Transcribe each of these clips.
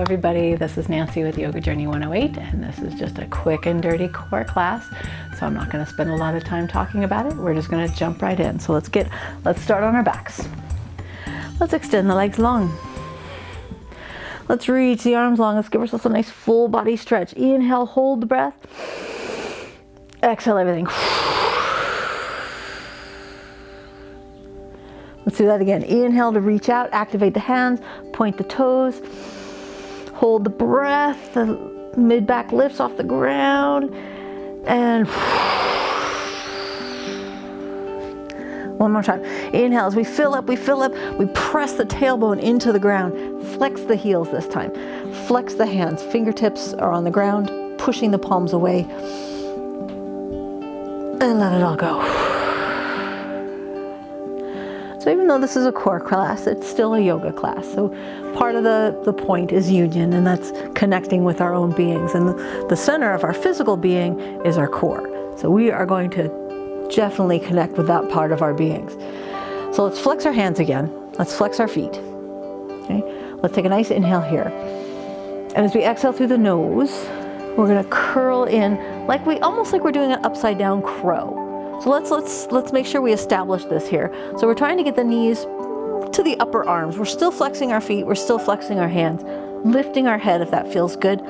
everybody, this is Nancy with Yoga Journey 108, and this is just a quick and dirty core class, so I'm not going to spend a lot of time talking about it. We're just going to jump right in. So let's start on our backs. Let's extend the legs long. Let's reach the arms long. Let's give ourselves a nice full body stretch. Inhale, hold the breath. Exhale everything. Let's do that again. Inhale to reach out, activate the hands, point the toes, hold the breath, the mid-back lifts off the ground, and one more time. Inhale as we fill up, we press the tailbone into the ground, flex the heels this time, flex the hands, fingertips are on the ground, pushing the palms away, and let it all go. So even though this is a core class, it's still a yoga class. So part of the point is union, and that's connecting with our own beings. And the center of our physical being is our core. So we are going to definitely connect with that part of our beings. So let's flex our hands again. Let's flex our feet. Okay. Let's take a nice inhale here. And as we exhale through the nose, we're going to curl in almost like we're doing an upside down crow. So let's make sure we establish this here. So we're trying to get the knees to the upper arms. We're still flexing our feet. We're still flexing our hands. Lifting our head if that feels good.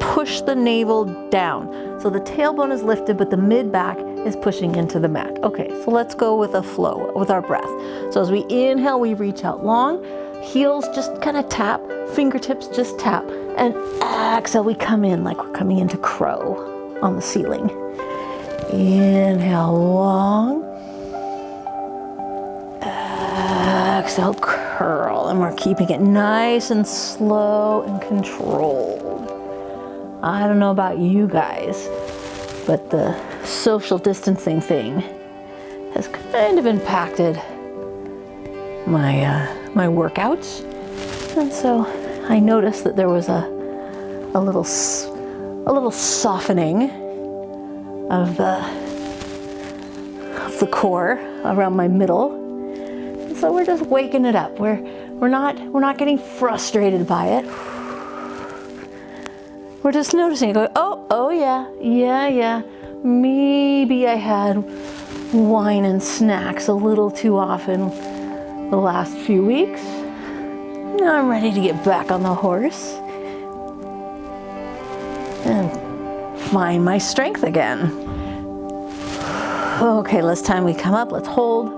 Push the navel down. So the tailbone is lifted, but the mid-back is pushing into the mat. Okay, so let's go with a flow, with our breath. So as we inhale, we reach out long. Heels just kind of tap. Fingertips just tap. And exhale, we come in like we're coming into crow on the ceiling. Inhale long, exhale curl, and we're keeping it nice and slow and controlled. I don't know about you guys, but the social distancing thing has kind of impacted my workouts, and so I noticed that there was a little softening of the core around my middle. And so we're just waking it up. We're not getting frustrated by it. We're just noticing it, going, oh yeah. Maybe I had wine and snacks a little too often the last few weeks. Now I'm ready to get back on the horse and find my strength again. Okay, last time we come up, let's hold.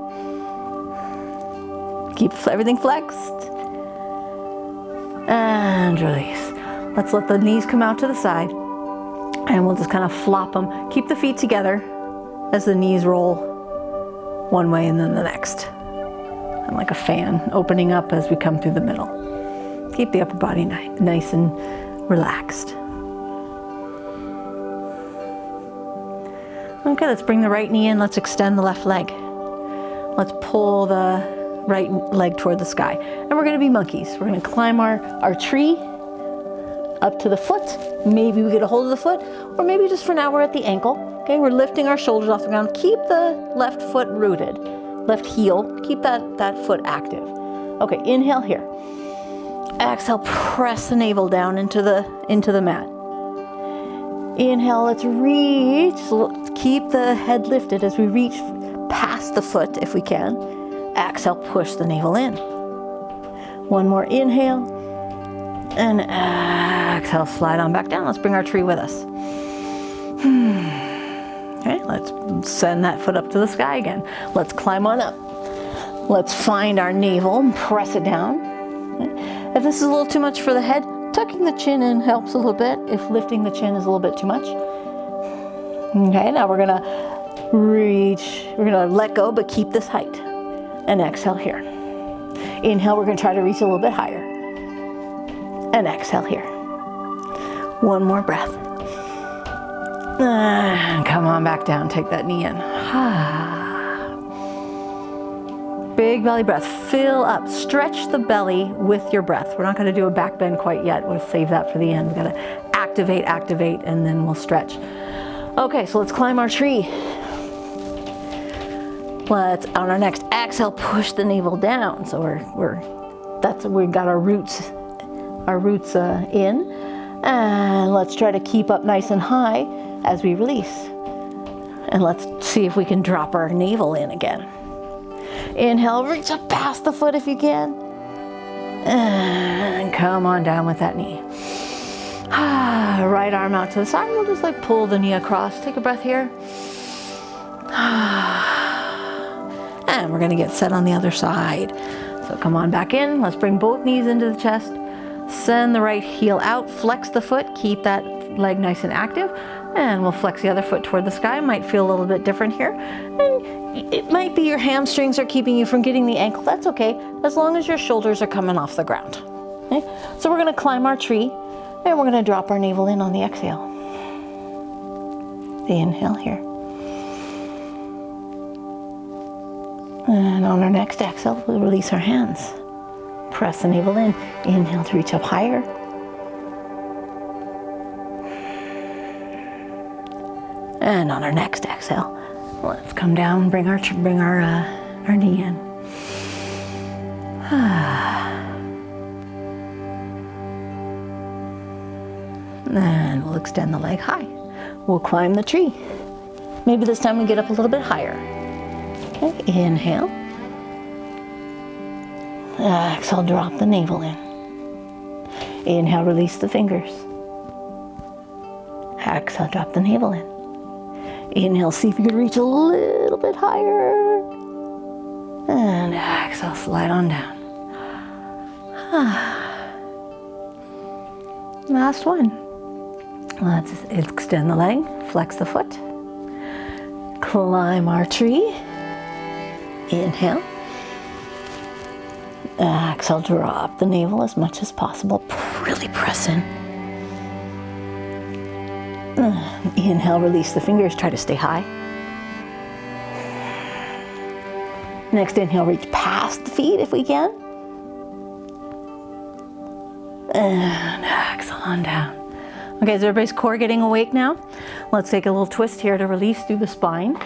Keep everything flexed. And release. Let's let the knees come out to the side. And we'll just kind of flop them. Keep the feet together as the knees roll one way and then the next. And like a fan opening up as we come through the middle. Keep the upper body nice and relaxed. Okay, let's bring the right knee in. Let's extend the left leg. Let's pull the right leg toward the sky. And we're going to be monkeys. We're going to climb our tree up to the foot. Maybe we get a hold of the foot, or maybe just for now we're at the ankle. Okay, we're lifting our shoulders off the ground. Keep the left foot rooted, left heel. Keep that foot active. Okay, inhale here. Exhale, press the navel down into the mat. Inhale, let's reach. Keep the head lifted as we reach past the foot if we can. Exhale, push the navel in. One more inhale. And exhale, slide on back down. Let's bring our tree with us. Okay, let's send that foot up to the sky again. Let's climb on up. Let's find our navel and press it down. If this is a little too much for the head, tucking the chin in helps a little bit if lifting the chin is a little bit too much. Okay, now we're gonna reach, we're gonna let go but keep this height. And exhale here. Inhale, we're gonna try to reach a little bit higher. And exhale here. One more breath. And come on back down, take that knee in. Big belly breath, fill up, stretch the belly with your breath. We're not going to do a back bend quite yet. We'll save that for the end. We've got to activate, and then we'll stretch. Okay, so let's climb our tree. Let's, on our next exhale, push the navel down. So we've got our roots our roots in. And let's try to keep up nice and high as we release. And let's see if we can drop our navel in again. Inhale, reach up past the foot if you can. And come on down with that knee. Right arm out to the side. We'll just like pull the knee across. Take a breath here. And we're gonna get set on the other side. So come on back in. Let's bring both knees into the chest. Send the right heel out. Flex the foot. Keep that leg nice and active. And we'll flex the other foot toward the sky. Might feel a little bit different here. And it might be your hamstrings are keeping you from getting the ankle. That's okay, as long as your shoulders are coming off the ground. Okay? So we're gonna climb our tree and we're gonna drop our navel in on the exhale. The inhale here. And on our next exhale, we'll release our hands. Press the navel in. Inhale to reach up higher. And on our next exhale, let's come down, bring our knee in. And we'll extend the leg high. We'll climb the tree. Maybe this time we get up a little bit higher. Okay, inhale. Exhale, drop the navel in. Inhale, release the fingers. Exhale, drop the navel in. Inhale, see if you can reach a little bit higher. And exhale, slide on down. Last one. Let's extend the leg, flex the foot. Climb our tree. Inhale. Exhale, drop the navel as much as possible. Really press in. Inhale, release the fingers, try to stay high. Next inhale, reach past the feet if we can. And exhale on down. Okay, is everybody's core getting awake now? Let's take a little twist here to release through the spine.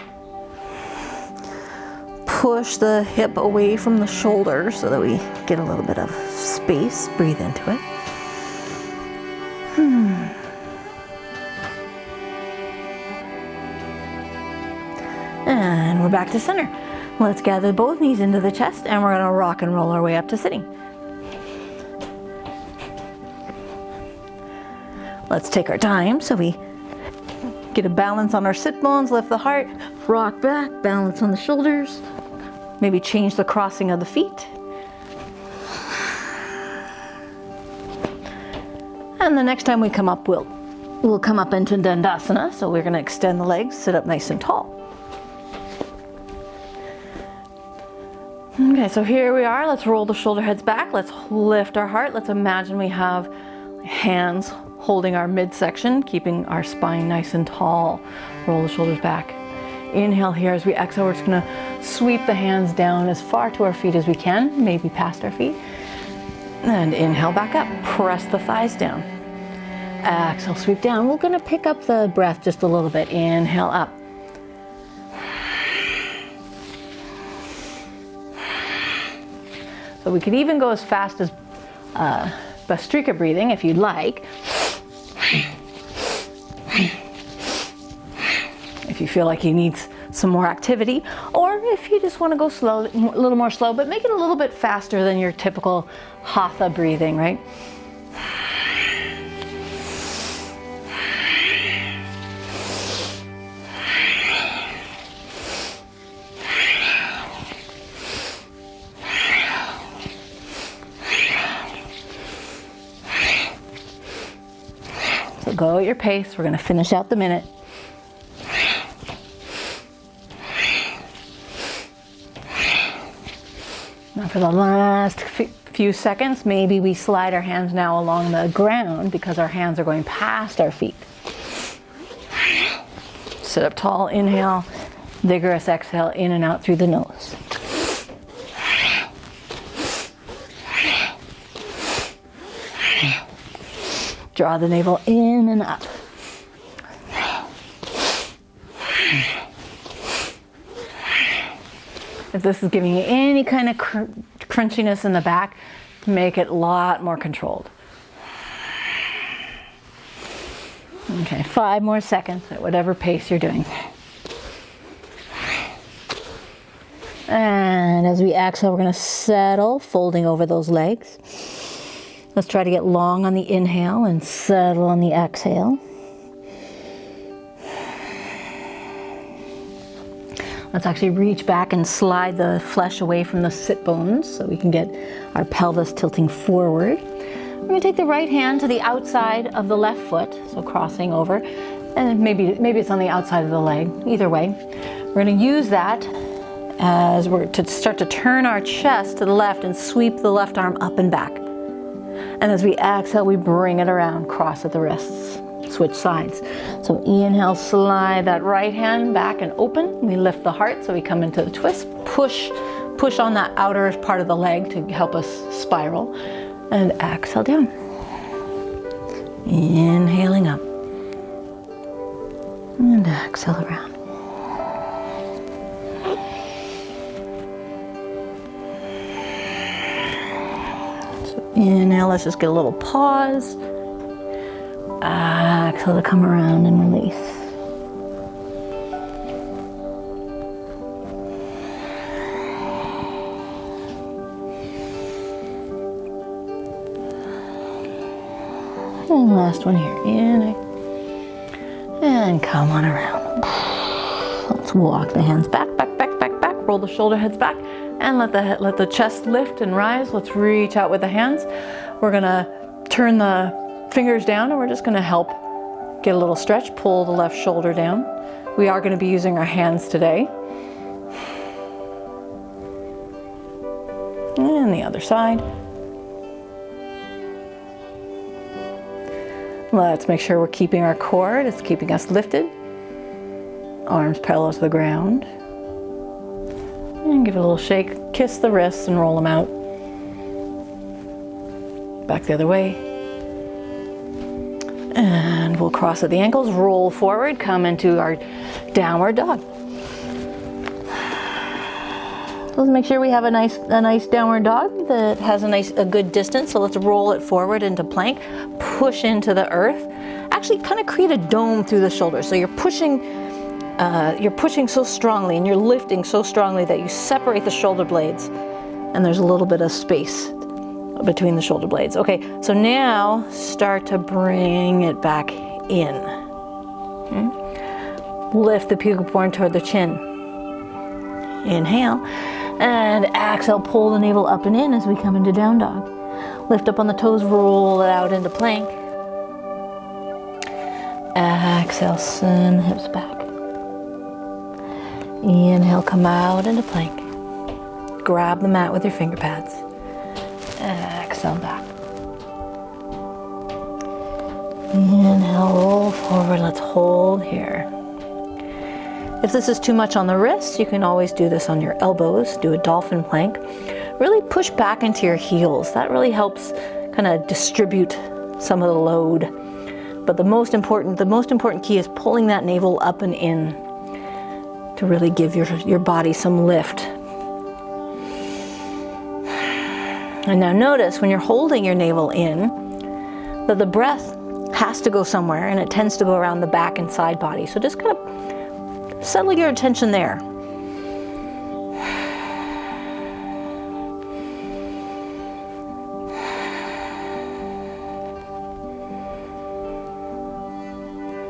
Push the hip away from the shoulder so that we get a little bit of space. Breathe into it. And we're back to center. Let's gather both knees into the chest and we're gonna rock and roll our way up to sitting. Let's take our time so we get a balance on our sit bones, lift the heart, rock back, balance on the shoulders, maybe change the crossing of the feet. And the next time we come up, we'll come up into Dandasana. So we're gonna extend the legs, sit up nice and tall. Okay, so here we are. Let's roll the shoulder heads back. Let's lift our heart. Let's imagine we have hands holding our midsection, keeping our spine nice and tall. Roll the shoulders back. Inhale here. As we exhale, we're just gonna sweep the hands down as far to our feet as we can, maybe past our feet. And inhale back up. Press the thighs down. Exhale, sweep down. We're gonna pick up the breath just a little bit. Inhale up. So we could even go as fast as Bhastrika breathing if you'd like. If you feel like you need some more activity, or if you just want to go slow, a little more slow, but make it a little bit faster than your typical Hatha breathing, right? So go at your pace. We're going to finish out the minute. Now for the last few seconds, maybe we slide our hands now along the ground because our hands are going past our feet. Sit up tall, inhale, vigorous exhale, in and out through the nose. Draw the navel in and up. If this is giving you any kind of crunchiness in the back, make it a lot more controlled. Okay, 5 more seconds at whatever pace you're doing. And as we exhale, we're going to settle, folding over those legs. Let's try to get long on the inhale and settle on the exhale. Let's actually reach back and slide the flesh away from the sit bones so we can get our pelvis tilting forward. We're going to take the right hand to the outside of the left foot, so crossing over, and maybe it's on the outside of the leg, either way. We're going to use that as we're to start to turn our chest to the left and sweep the left arm up and back. And as we exhale, we bring it around, cross at the wrists, switch sides. So inhale, slide that right hand back and open. We lift the heart so we come into the twist. Push on that outer part of the leg to help us spiral. And exhale down. Inhaling up. And exhale around. So inhale, let's just get a little pause. Exhale to come around and release. And last one here. In and come on around. Let's walk the hands back. Roll the shoulder heads back and let the chest lift and rise. Let's reach out with the hands. We're gonna turn the fingers down and we're just gonna help get a little stretch. Pull the left shoulder down. We are gonna be using our hands today. And the other side. Let's make sure we're keeping our core. It's keeping us lifted. Arms parallel to the ground. And give it a little shake. Kiss the wrists and roll them out. Back the other way. And we'll cross at the ankles, roll forward, come into our downward dog. Let's make sure we have a nice downward dog that has a good distance. So let's roll it forward into plank, push into the earth. Actually kind of create a dome through the shoulders. So you're pushing so strongly and you're lifting so strongly that you separate the shoulder blades and there's a little bit of space between the shoulder blades. Okay, so now start to bring it back in. Okay. Lift the pubic bone toward the chin. Inhale. And exhale, pull the navel up and in as we come into down dog. Lift up on the toes, roll it out into plank. Exhale, send the hips back. Inhale, come out into plank. Grab the mat with your finger pads. Exhale back. Inhale, roll forward. Let's hold here. If this is too much on the wrists, you can always do this on your elbows. Do a dolphin plank. Really push back into your heels. That really helps kind of distribute some of the load. But the most important key is pulling that navel up and in to really give your body some lift. And now notice when you're holding your navel in, that the breath has to go somewhere and it tends to go around the back and side body. So just kind of settle your attention there.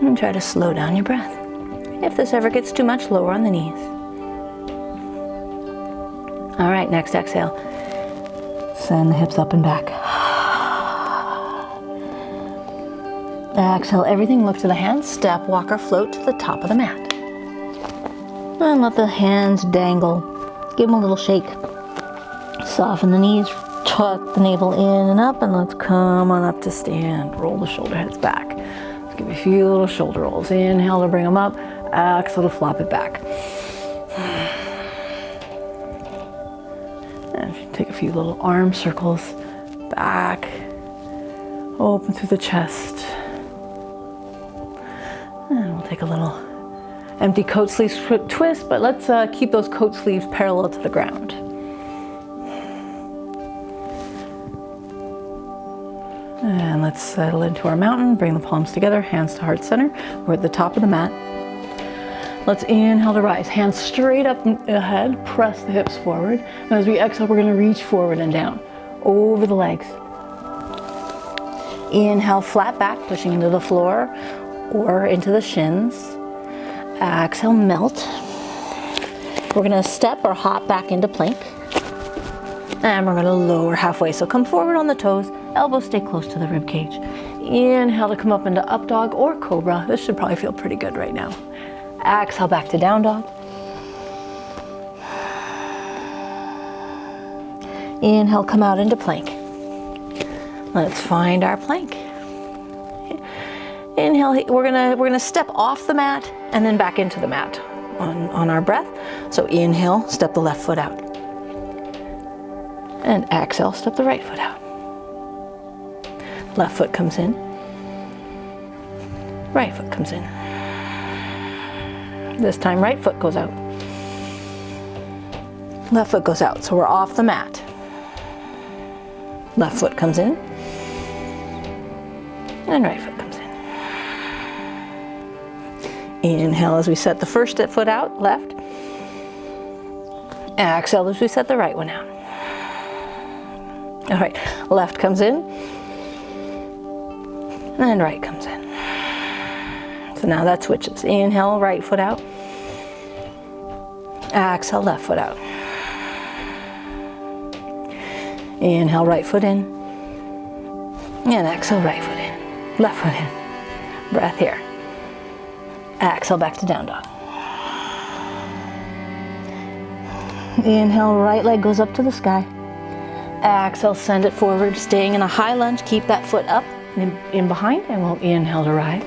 And try to slow down your breath. If this ever gets too much, lower on the knees. All right, next exhale. Send the hips up and back. Exhale, everything, look to the hands. Step, walk, or float to the top of the mat. And let the hands dangle. Give them a little shake. Soften the knees, tuck the navel in and up, and let's come on up to stand. Roll the shoulder heads back. Let's give you a few little shoulder rolls. Inhale to bring them up. Exhale to flop it back. And take a few little arm circles back. Open through the chest. And we'll take a little empty coat sleeve twist, but let's keep those coat sleeves parallel to the ground. And let's settle into our mountain. Bring the palms together, hands to heart center. We're at the top of the mat. Let's inhale to rise. Hands straight up ahead, press the hips forward. And as we exhale, we're gonna reach forward and down, over the legs. Inhale, flat back, pushing into the floor or into the shins. Exhale, melt. We're gonna step or hop back into plank. And we're gonna lower halfway. So come forward on the toes, elbows stay close to the rib cage. Inhale to come up into up dog or cobra. This should probably feel pretty good right now. Exhale back to down dog. Inhale, come out into plank. Let's find our plank. Inhale, we're gonna step off the mat and then back into the mat on our breath. So inhale, step the left foot out. And exhale, step the right foot out. Left foot comes in. Right foot comes in. This time right foot goes out. Left foot goes out. So we're off the mat. Left foot comes in. And right foot comes in. Inhale as we set the first foot out, left. Exhale as we set the right one out. All right, left comes in. And right comes in. So now that switches. Inhale, right foot out. Exhale, left foot out. Inhale, right foot in. And exhale, right foot in. Left foot in. Breath here. Exhale, back to down dog. Inhale, right leg goes up to the sky. Exhale, send it forward, staying in a high lunge. Keep that foot up and in behind, and we'll inhale to rise.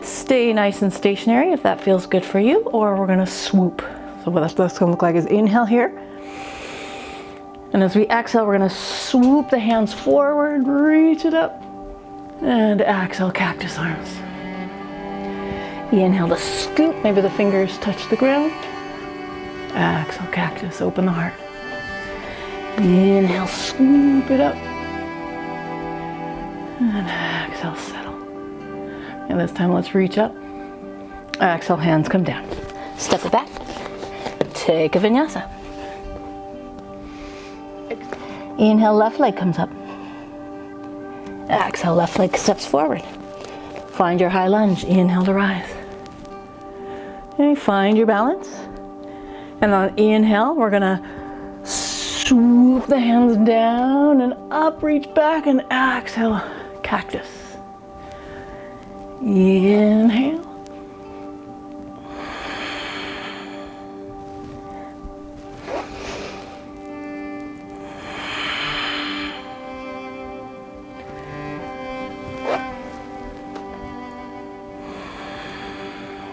Stay nice and stationary if that feels good for you, or we're gonna swoop. So what that's gonna look like is inhale here. And as we exhale, we're gonna swoop the hands forward, reach it up, and exhale, cactus arms. Inhale to scoop, maybe the fingers touch the ground. Exhale, cactus, open the heart. Inhale, scoop it up. And exhale, settle. And this time let's reach up. Exhale, hands come down. Step it back. Take a vinyasa. Inhale, left leg comes up. Exhale, left leg steps forward. Find your high lunge. Inhale to rise. Okay, find your balance. And on inhale, we're gonna swoop the hands down and up, reach back, and exhale, cactus. Inhale.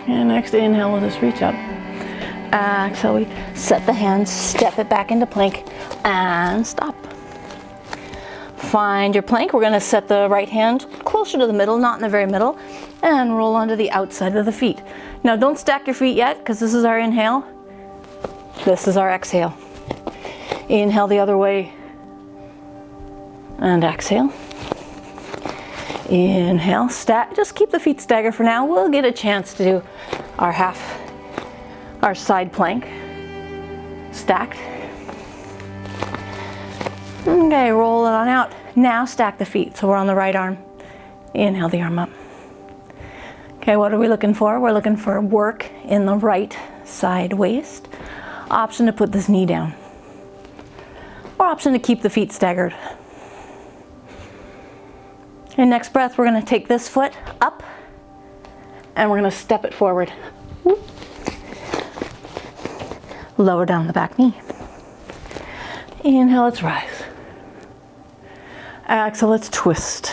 And next inhale, we'll just reach up. Exhale, we set the hands, step it back into plank, and stop. Find your plank. We're gonna set the right hand closer to the middle, not in the very middle, and roll onto the outside of the feet. Now don't stack your feet yet, because this is our inhale. This is our exhale. Inhale the other way, and exhale. Inhale, just keep the feet staggered for now. We'll get a chance to do our side plank, stacked. Okay, roll it on out. Now stack the feet, so we're on the right arm. Inhale the arm up. Okay, what are we looking for? We're looking for work in the right side waist. Option to put this knee down. Or option to keep the feet staggered. Okay, next breath, we're gonna take this foot up and we're gonna step it forward. Lower down the back knee. Inhale, let's rise. Exhale, let's twist.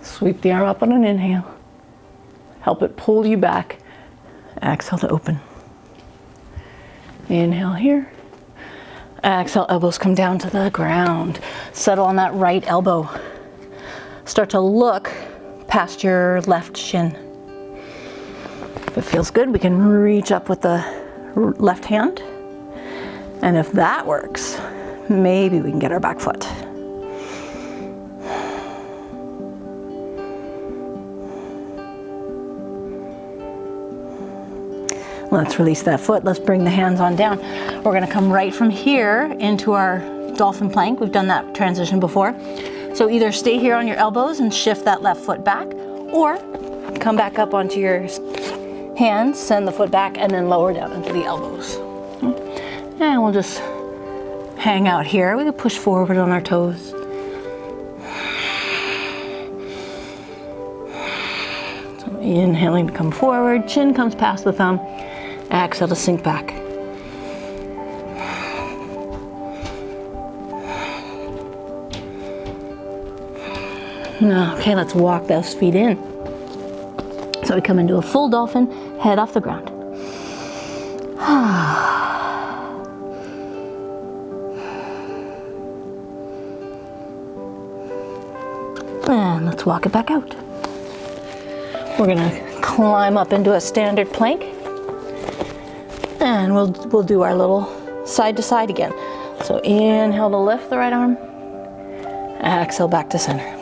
Sweep the arm up on an inhale. Help it pull you back. Exhale to open. Inhale here. Exhale, elbows come down to the ground. Settle on that right elbow. Start to look past your left shin. If it feels good, we can reach up with the left hand. And if that works, maybe we can get our back foot. Let's release that foot. Let's bring the hands on down. We're gonna come right from here into our dolphin plank. We've done that transition before. So either stay here on your elbows and shift that left foot back, or come back up onto your hands, send the foot back, and then lower down into the elbows. And we'll just hang out here. We can push forward on our toes. So inhaling to come forward, chin comes past the thumb. Exhale to sink back. Okay, let's walk those feet in. So we come into a full dolphin, head off the ground. And let's walk it back out. We're gonna climb up into a standard plank. And we'll do our little side to side again. So inhale to lift the right arm. Exhale back to center.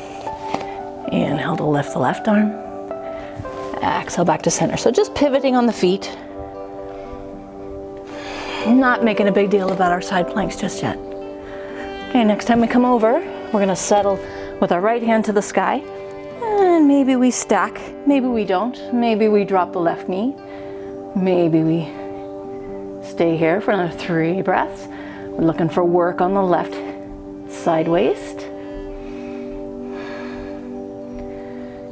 Inhale to lift the left arm. Exhale back to center. So just pivoting on the feet. Not making a big deal about our side planks just yet. Okay, next time we come over, we're gonna settle with our right hand to the sky. And maybe we stack, maybe we don't. Maybe we drop the left knee. Maybe we stay here for another 3 breaths. We're looking for work on the left side waist.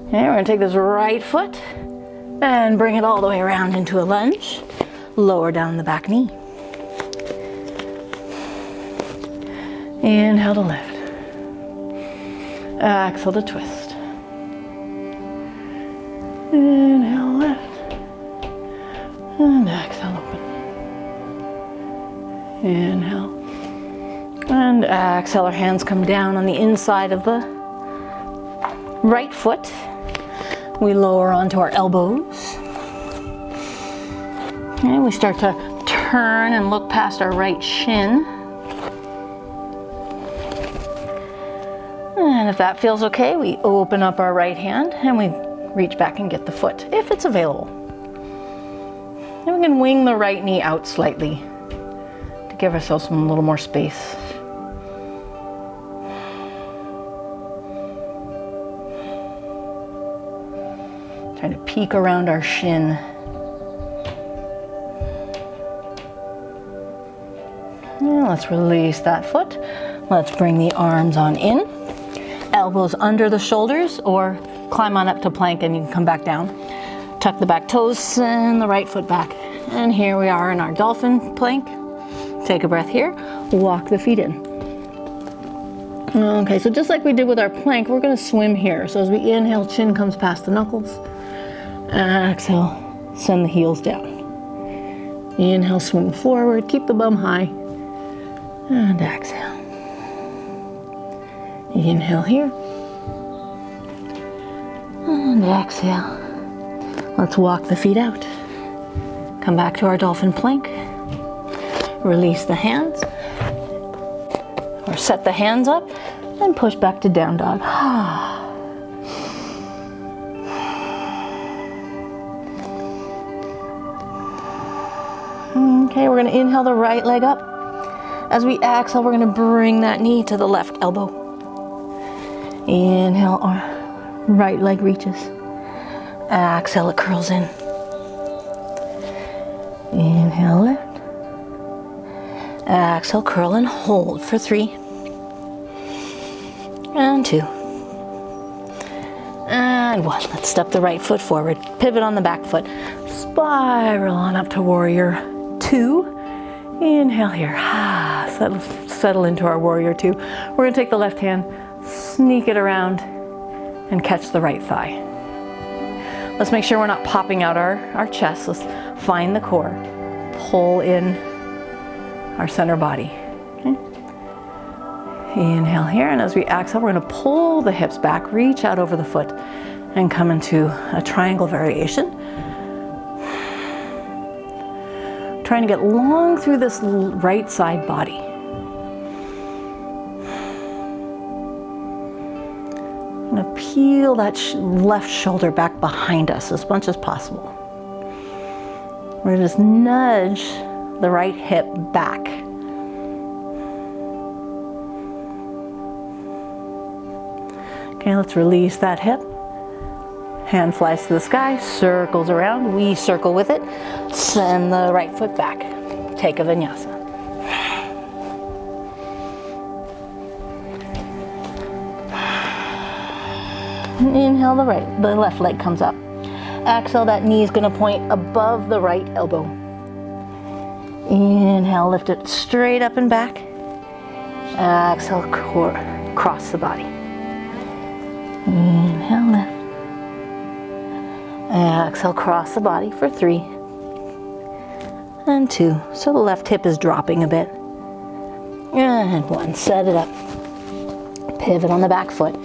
Okay, we're gonna take this right foot and bring it all the way around into a lunge. Lower down the back knee. Inhale to lift. Exhale to twist. Inhale, lift. And exhale, open. Inhale. And exhale, our hands come down on the inside of the right foot. We lower onto our elbows. And we start to turn and look past our right shin. And if that feels okay, we open up our right hand and we reach back and get the foot, if it's available. And we can wing the right knee out slightly to give ourselves a little more space. Trying to peek around our shin. And let's release that foot. Let's bring the arms on in. Elbows under the shoulders, or climb on up to plank and you can come back down. Tuck the back toes and the right foot back. And here we are in our dolphin plank. Take a breath here. Walk the feet in. Okay, so just like we did with our plank, we're gonna swim here. So as we inhale, chin comes past the knuckles. Exhale, send the heels down. Inhale, swing forward, keep the bum high. And exhale. Inhale here. And exhale. Let's walk the feet out. Come back to our dolphin plank. Release the hands. Or set the hands up and push back to down dog. Okay, we're gonna inhale the right leg up. As we exhale, we're gonna bring that knee to the left elbow. Inhale, our right leg reaches. Exhale, it curls in. Inhale, lift. Exhale, curl and hold for 3. And 2. And 1. Let's step the right foot forward. Pivot on the back foot. Spiral on up to warrior 2. Inhale here. Settle into our warrior 2. We're gonna take the left hand, sneak it around, and catch the right thigh. Let's make sure we're not popping out our chest. Let's find the core. Pull in our center body. Okay. Inhale here, and as we exhale, we're gonna pull the hips back, reach out over the foot, and come into a triangle variation. Trying to get long through this right side body. I'm gonna peel that left shoulder back behind us as much as possible. We're gonna just nudge the right hip back. Okay, let's release that hip. Hand flies to the sky, circles around, we circle with it. Send the right foot back. Take a vinyasa. Inhale, the left leg comes up. Exhale, that knee is gonna point above the right elbow. Inhale, lift it straight up and back. Exhale, cross the body. Inhale, lift. Exhale, cross the body for 3 and 2. So the left hip is dropping a bit. And 1, set it up. Pivot on the back foot.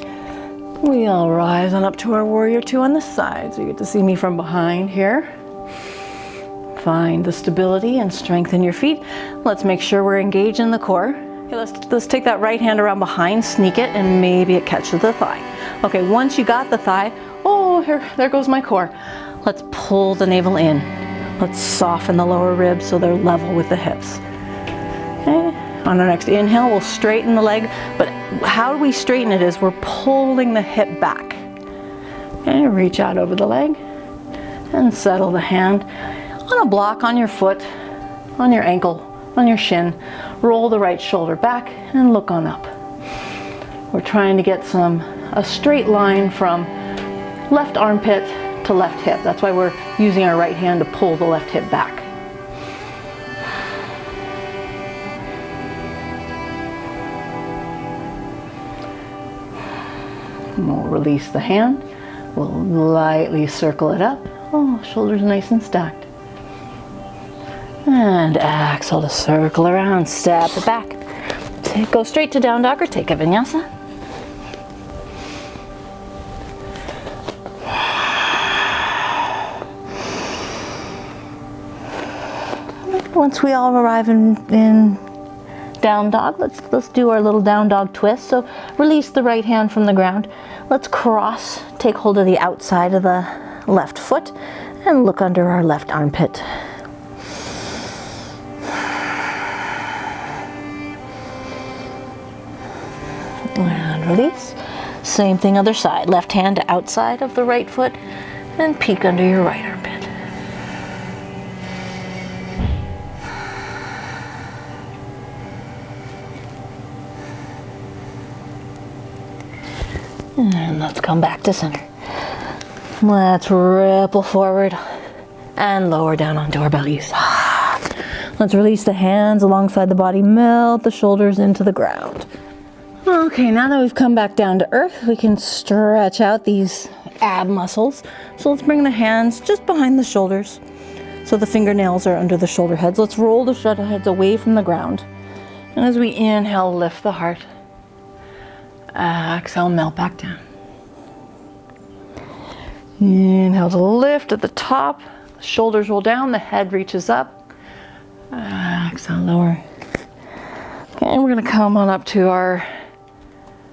We all rise on up to our warrior 2 on this side. So you get to see me from behind here. Find the stability and strength in your feet. Let's make sure we're engaged in the core. Okay, let's take that right hand around behind, sneak it, and maybe it catches the thigh. Okay, once you got the thigh, oh, there goes my core. Let's pull the navel in. Let's soften the lower ribs so they're level with the hips. Okay. On our next inhale, we'll straighten the leg, but how we straighten it is we're pulling the hip back. Okay, reach out over the leg and settle the hand on a block on your foot, on your ankle, on your shin. Roll the right shoulder back and look on up. We're trying to get a straight line from left armpit to left hip. That's why we're using our right hand to pull the left hip back. And we'll release the hand. We'll lightly circle it up. Oh, shoulders nice and stacked. And exhale to circle around, step it back. Go straight to down dog or take a vinyasa. Once we all arrive in down dog, let's do our little down dog twist. So release the right hand from the ground. Let's cross, take hold of the outside of the left foot and look under our left armpit. And release. Same thing other side. Left hand to outside of the right foot and peek under your right armpit. And let's come back to center. Let's ripple forward and lower down onto our bellies. Let's release the hands alongside the body, melt the shoulders into the ground. Okay, now that we've come back down to earth, we can stretch out these ab muscles. So let's bring the hands just behind the shoulders so the fingernails are under the shoulder heads. Let's roll the shoulder heads away from the ground. And as we inhale, lift the heart. Exhale, melt back down. Inhale to lift at the top. The shoulders roll down, the head reaches up. Exhale, lower. And we're gonna come on up to our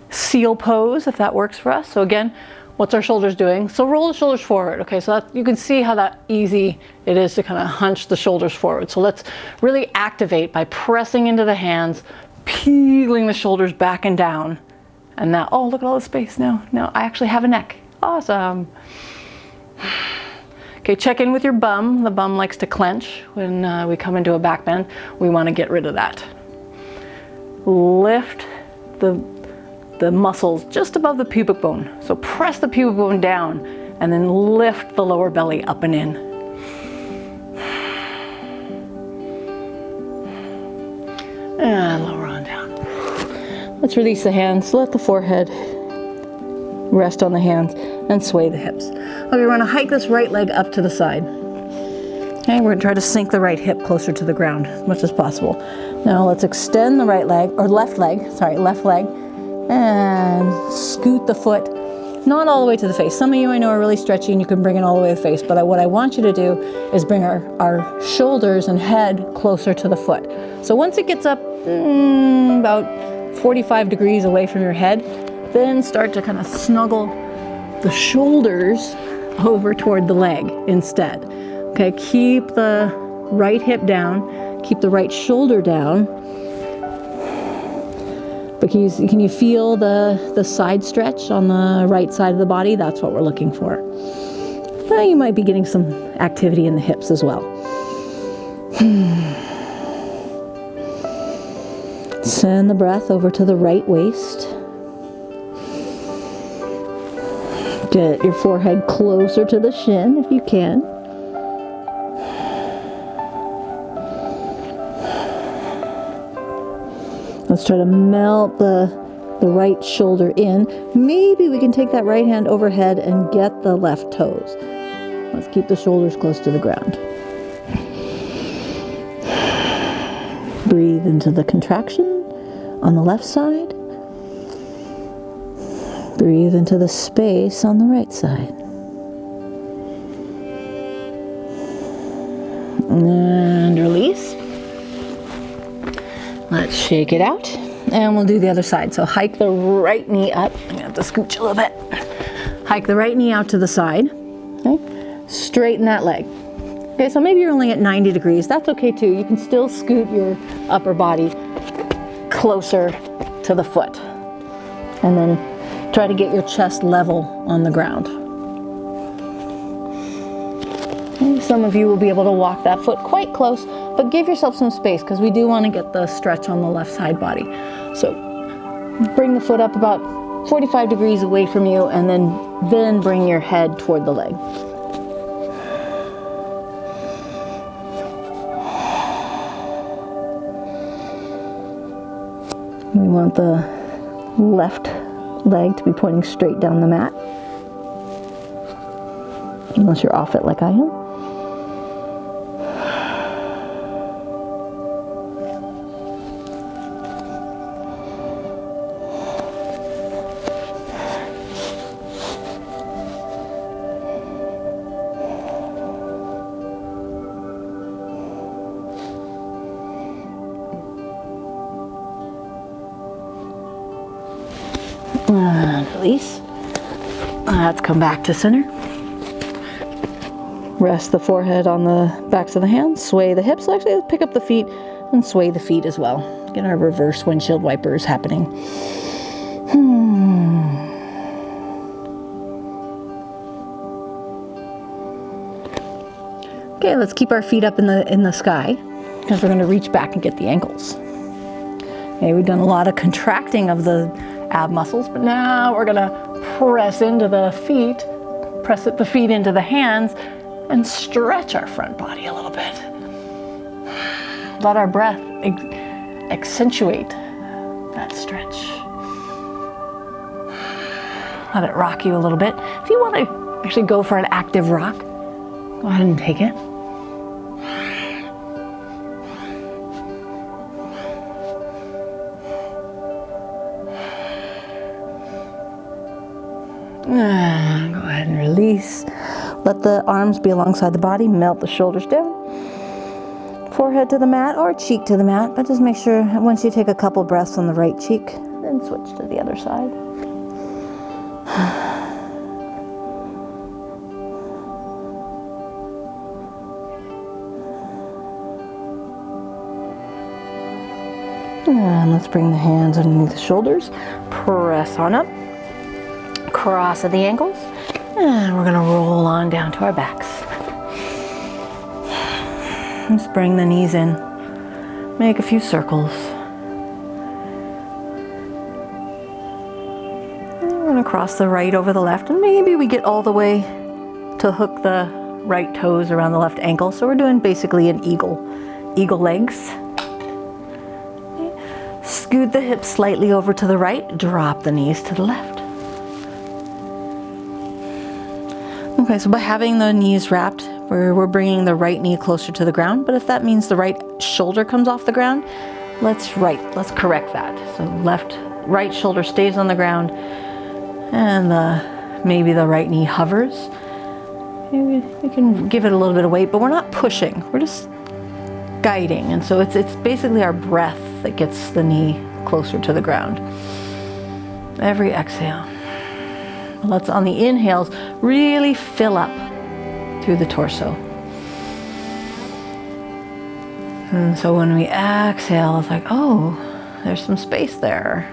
seal pose, if that works for us. So again, what's our shoulders doing? So roll the shoulders forward. Okay, so that, you can see how that easy it is to kind of hunch the shoulders forward. So let's really activate by pressing into the hands, peeling the shoulders back and down. And now, oh, look at all the space now. Now I actually have a neck. Awesome. Okay, check in with your bum. The bum likes to clench when we come into a back bend. We want to get rid of that. Lift the muscles just above the pubic bone. So press the pubic bone down and then lift the lower belly up and in. And lower on down. Let's release the hands, let the forehead rest on the hands and sway the hips. Okay, we're gonna hike this right leg up to the side. Okay, we're gonna try to sink the right hip closer to the ground as much as possible. Now let's extend the right leg, or left leg, and scoot the foot, not all the way to the face. Some of you I know are really stretchy and you can bring it all the way to the face, but what I want you to do is bring our shoulders and head closer to the foot. So once it gets up about 45 degrees away from your head, then start to kind of snuggle the shoulders over toward the leg instead. Okay, keep the right hip down, keep the right shoulder down. But can you feel the side stretch on the right side of the body? That's what we're looking for. Well, you might be getting some activity in the hips as well. Send the breath over to the right waist. Get your forehead closer to the shin if you can. Let's try to melt the right shoulder in. Maybe we can take that right hand overhead and get the left toes. Let's keep the shoulders close to the ground. Breathe into the contraction on the left side. Breathe into the space on the right side. And release. Let's shake it out. And we'll do the other side. So hike the right knee up. I'm gonna have to scooch a little bit. Hike the right knee out to the side. Okay. Straighten that leg. Okay, so maybe you're only at 90 degrees. That's okay too. You can still scoot your upper body closer to the foot. And then try to get your chest level on the ground. Okay, some of you will be able to walk that foot quite close, but give yourself some space because we do want to get the stretch on the left side body. So bring the foot up about 45 degrees away from you and then bring your head toward the leg. We want the left leg to be pointing straight down the mat, unless you're off it like I am. And release. Let's come back to center. Rest the forehead on the backs of the hands. Sway the hips. Actually, let's pick up the feet and sway the feet as well. Get our reverse windshield wipers happening. Okay, let's keep our feet up in the sky because we're going to reach back and get the ankles. Okay, we've done a lot of contracting of the ab muscles, but now we're gonna press into the feet, the feet into the hands, and stretch our front body a little bit. Let our breath accentuate that stretch. Let it rock you a little bit. If you want to actually go for an active rock, go ahead and take it. Go ahead and release. Let the arms be alongside the body. Melt the shoulders down. Forehead to the mat or cheek to the mat, but just make sure once you take a couple breaths on the right cheek, then switch to the other side. And let's bring the hands underneath the shoulders. Press on up. Cross at the ankles. And we're going to roll on down to our backs. Just bring the knees in. Make a few circles. And we're going to cross the right over the left. And maybe we get all the way to hook the right toes around the left ankle. So we're doing basically an eagle legs. Scoot the hips slightly over to the right. Drop the knees to the left. Okay, so by having the knees wrapped, we're bringing the right knee closer to the ground, but if that means the right shoulder comes off the ground, let's correct that. So right shoulder stays on the ground, and maybe the right knee hovers. Maybe we can give it a little bit of weight, but we're not pushing, we're just guiding. And so it's basically our breath that gets the knee closer to the ground. Every exhale. Let's, on the inhales, really fill up through the torso. And so when we exhale, it's like, oh, there's some space there.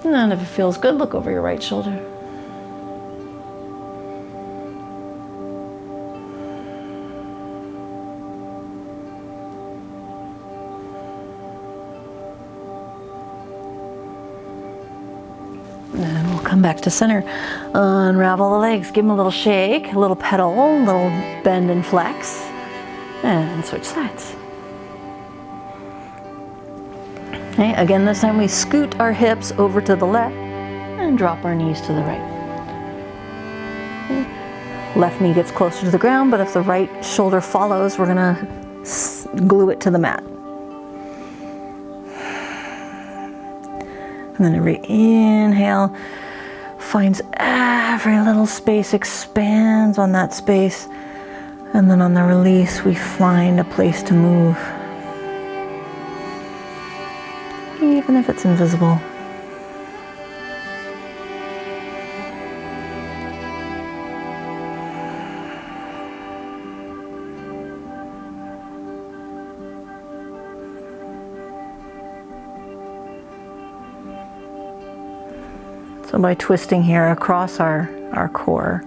And then if it feels good, look over your right shoulder. And we'll come back to center. Unravel the legs, give them a little shake, a little pedal, a little bend and flex, and switch sides. Okay, again, this time we scoot our hips over to the left and drop our knees to the right. Okay. Left knee gets closer to the ground, but if the right shoulder follows, we're gonna glue it to the mat. And then every inhale finds every little space, expands on that space. And then on the release, we find a place to move. Even if it's invisible. So by twisting here across our core,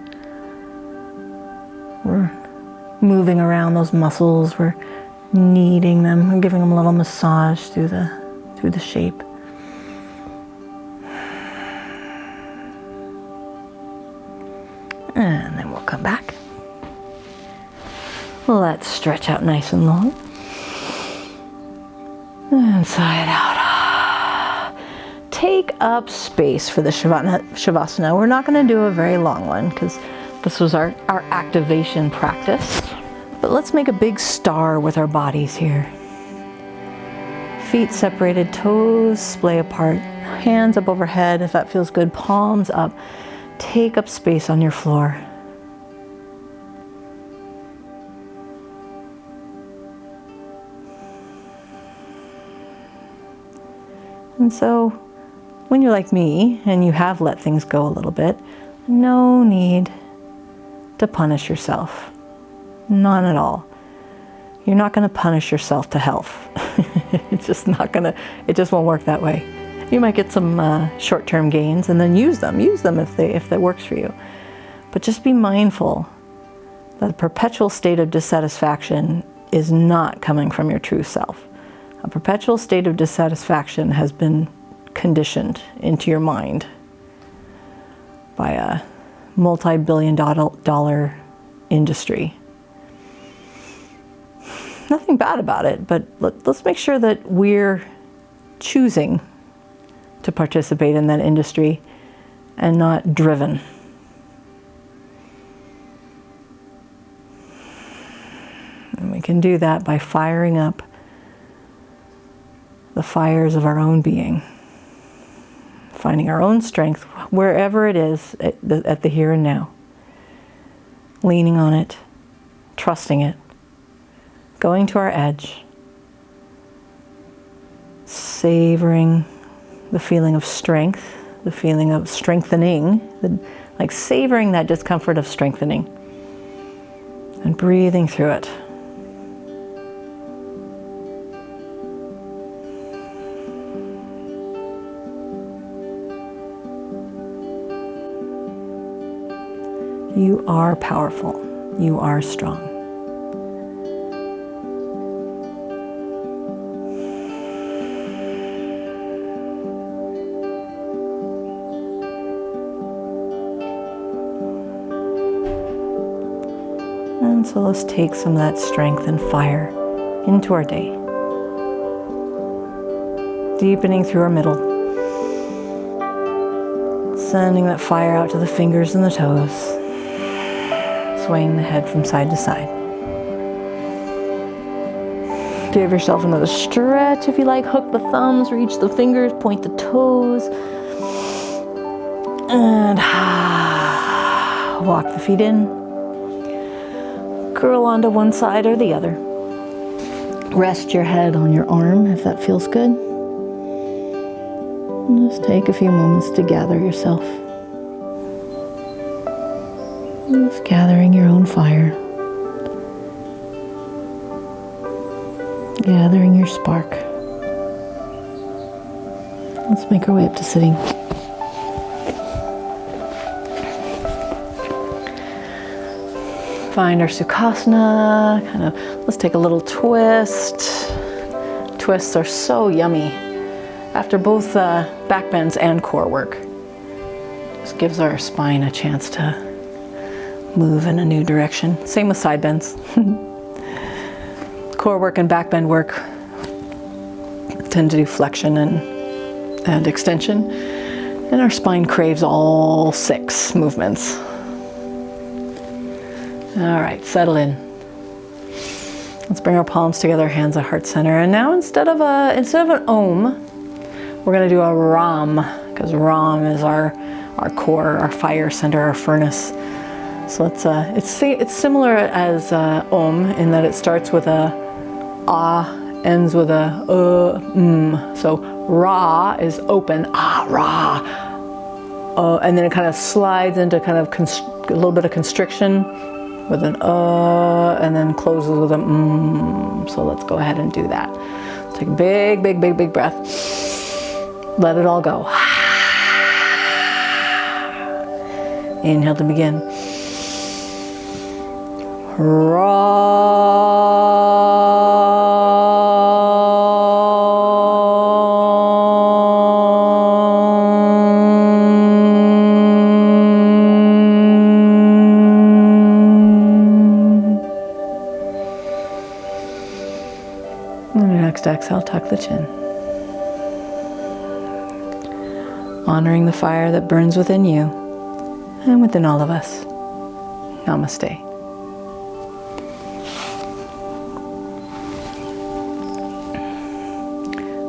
we're moving around those muscles, we're kneading them, we're giving them a little massage through the shape. And then we'll come back. Let's stretch out nice and long. And side out. Take up space for the Shavasana. We're not going to do a very long one because this was our activation practice. But let's make a big star with our bodies here. Feet separated, toes splay apart, hands up overhead if that feels good, palms up. Take up space on your floor. And so, when you're like me and you have let things go a little bit, no need to punish yourself. None at all. You're not going to punish yourself to health. It's just not going to, it just won't work that way. You might get some short-term gains and then use them if that works for you. But just be mindful that a perpetual state of dissatisfaction is not coming from your true self. A perpetual state of dissatisfaction has been conditioned into your mind by a multi-billion-dollar industry. Nothing bad about it, but let's make sure that we're choosing to participate in that industry and not driven. And we can do that by firing up the fires of our own being, finding our own strength wherever it is at the here and now, leaning on it, trusting it, going to our edge, savoring the feeling of strength, the feeling of strengthening, like savoring that discomfort of strengthening and breathing through it. You are powerful. You are strong. And so let's take some of that strength and fire into our day. Deepening through our middle. Sending that fire out to the fingers and the toes. Swaying the head from side to side. Give yourself another stretch if you like. Hook the thumbs, reach the fingers, point the toes. And walk the feet in. Curl onto one side or the other. Rest your head on your arm if that feels good. And just take a few moments to gather yourself. Just gathering your own fire. gathering your spark. Let's make our way up to sitting. Find our Sukhasana, let's take a little twist. Twists are so yummy after both back bends and core work. Just gives our spine a chance to move in a new direction. Same with side bends. Core work and back bend work tend to do flexion and extension, and our spine craves all 6 movements. All right, settle in. Let's bring our palms together, hands at heart center. And now instead of an Om, we're gonna do a Ram, because Ram is our core, our fire center, our furnace. So it's similar as Om in that it starts with a Ah, ends with a So Ra is open, Ah, Ra. And then it kind of slides into kind of a little bit of constriction with an and then closes with a So let's go ahead and do that. Take a big, big, big, big breath. Let it all go. Inhale to begin. Exhale, tuck the chin. Honoring the fire that burns within you and within all of us. Namaste.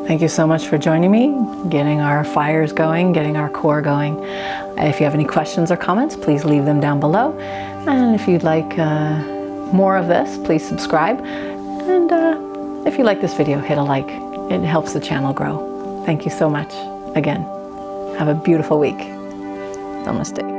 Thank you so much for joining me, getting our fires going, getting our core going. If you have any questions or comments, please leave them down below. And if you'd like more of this, please subscribe. And if you like this video, hit a like. It helps the channel grow. Thank you so much. Again, have a beautiful week. Namaste.